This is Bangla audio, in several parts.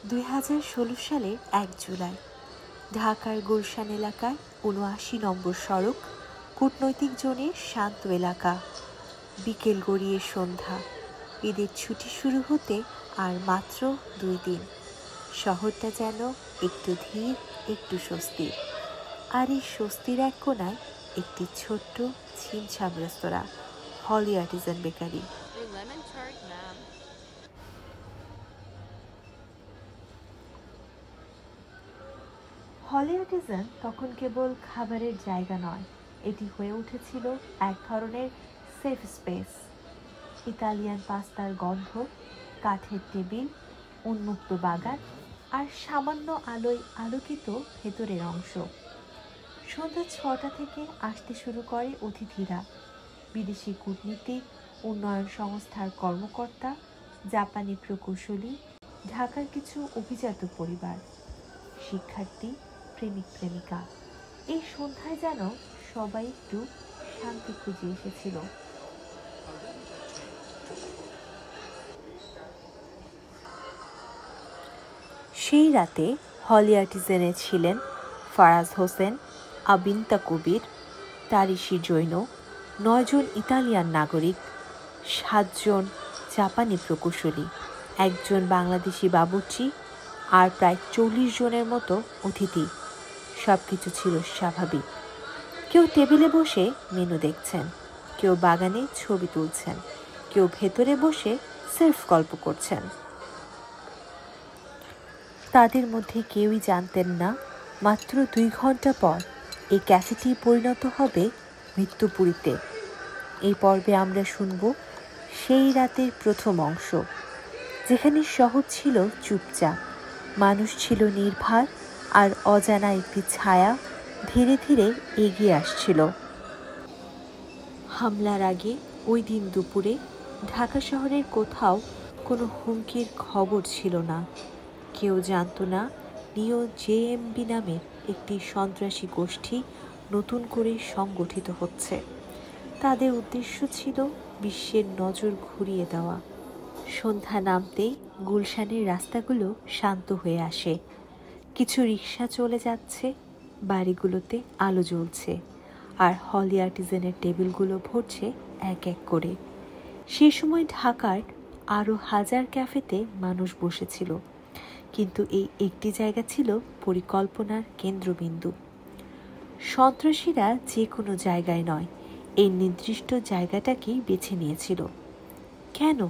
2016 সালের 1 জুলাই ঢাকার গুলশান এলাকায় ৭৯ নম্বর সড়ক কূটনৈতিক জোনের শান্ত এলাকা। বিকেল গড়িয়ে সন্ধ্যা। ঈদের ছুটি শুরু হতে আর মাত্র 2 দিন। শহরটা যেন একটু ধীর, একটু স্বস্তির। আর এই স্বস্তির এক কোনায় একটি ছোট্ট ছিমছাম রেস্তোরাঁ, Holey Artisan bakery. Holey Artisan তখন কেবল খাবারের জায়গা নয়, এটি হয়ে উঠেছিল এক ধরনের সেফ স্পেস। ইতালিয়ান পাস্তার গন্ধ, কাঠের টেবিল, উন্মুক্ত বাগান আর সামান্য আলোয় আলোকিত ভেতরের অংশ। সন্ধ্যা 6টা থেকে আসতে শুরু করে অতিথিরা। বিদেশি কূটনীতিক, উন্নয়ন সংস্থার কর্মকর্তা, জাপানি প্রকৌশলী, ঢাকার কিছু অভিজাত পরিবার, শিক্ষার্থী, প্রেমিক প্রেমিকা। এই সন্ধ্যায় যেন সবাই একটু শান্তি খুঁজে এসেছিল। সেই রাতে হলি আর্টিজানে ছিলেন ফারাজ হোসেন, আবিন্তা কবির, তারিশি জৈন, 9 জন ইতালিয়ান নাগরিক, 7 জন জাপানি প্রকৌশলী, 1 জন বাংলাদেশি বাবুর্চি আর প্রায় 40 জনের মতো অতিথি। সব কিছু ছিল স্বাভাবিক। কেউ টেবিলে বসে মেনু দেখছেন, কেউ বাগানে ছবি তুলছেন, কেউ ভেতরে বসে সেলফ গল্প করছেন। তাদের মধ্যে কেউই জানতেন না মাত্র 2 ঘন্টা পর এই ক্যাফেটি পরিণত হবে মৃত্যুপুরীতে। এই পর্বে আমরা শুনব সেই রাতের প্রথম অংশ, যেখানে শহর ছিল চুপচাপ, মানুষ ছিল নির্ভার, আর অজানা একটি ছায়া ধীরে ধীরে এগিয়ে আসছিল। হামলার আগে ওই দিন দুপুরে ঢাকা শহরের কোথাও কোনো হুমকির খবর ছিল না। কেউ জানত না নিও জেএমবি নামের একটি সন্ত্রাসী গোষ্ঠী নতুন করে সংগঠিত হচ্ছে। তাদের উদ্দেশ্য ছিল বিশ্বের নজর ঘুরিয়ে দেওয়া। সন্ধ্যা নামতেই গুলশানের রাস্তাগুলো শান্ত হয়ে আসে। কিছু রিক্সা চলে যাচ্ছে, বাড়িগুলোতে আলো জ্বলছে, আর হলি আর্টিজানের টেবিলগুলো ভরছে এক এক করে। সে সময় ঢাকার আরও হাজার ক্যাফেতে মানুষ বসেছিল, কিন্তু এই একটি জায়গা ছিল পরিকল্পনার কেন্দ্রবিন্দু। সন্ত্রাসীরা যে কোনো জায়গায় নয়, এই নির্দিষ্ট জায়গাটাকেই বেছে নিয়েছিল। কেন?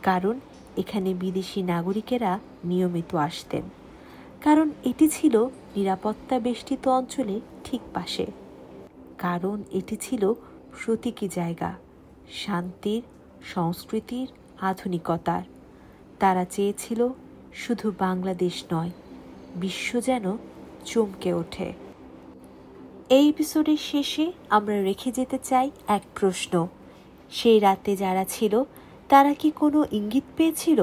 কারণ এখানে বিদেশি নাগরিকেরা নিয়মিত আসতেন। কারণ এটি ছিল নিরাপত্তা বেষ্টিত অঞ্চলে ঠিক পাশে। কারণ এটি ছিল প্রতীকী জায়গা, শান্তির, সংস্কৃতির, আধুনিকতার। তারা চেয়েছিল শুধু বাংলাদেশ নয়, বিশ্ব যেন চমকে ওঠে। এই এপিসোডের শেষে আমরা রেখে যেতে চাই এক প্রশ্ন। সেই রাতে যারা ছিল তারা কি কোনো ইঙ্গিত পেয়েছিল?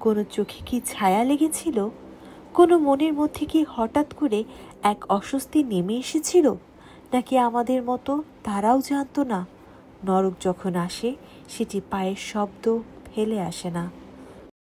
কোনো চোখে কি ছায়া লেগেছিল? কোনো মনের মধ্যে কি হঠাৎ করে এক অস্বস্তি নেমে এসেছিল? নাকি আমাদের মতো তারাও জানতো না, নরক যখন আসে সেটি পায়ের শব্দ ফেলে আসে না।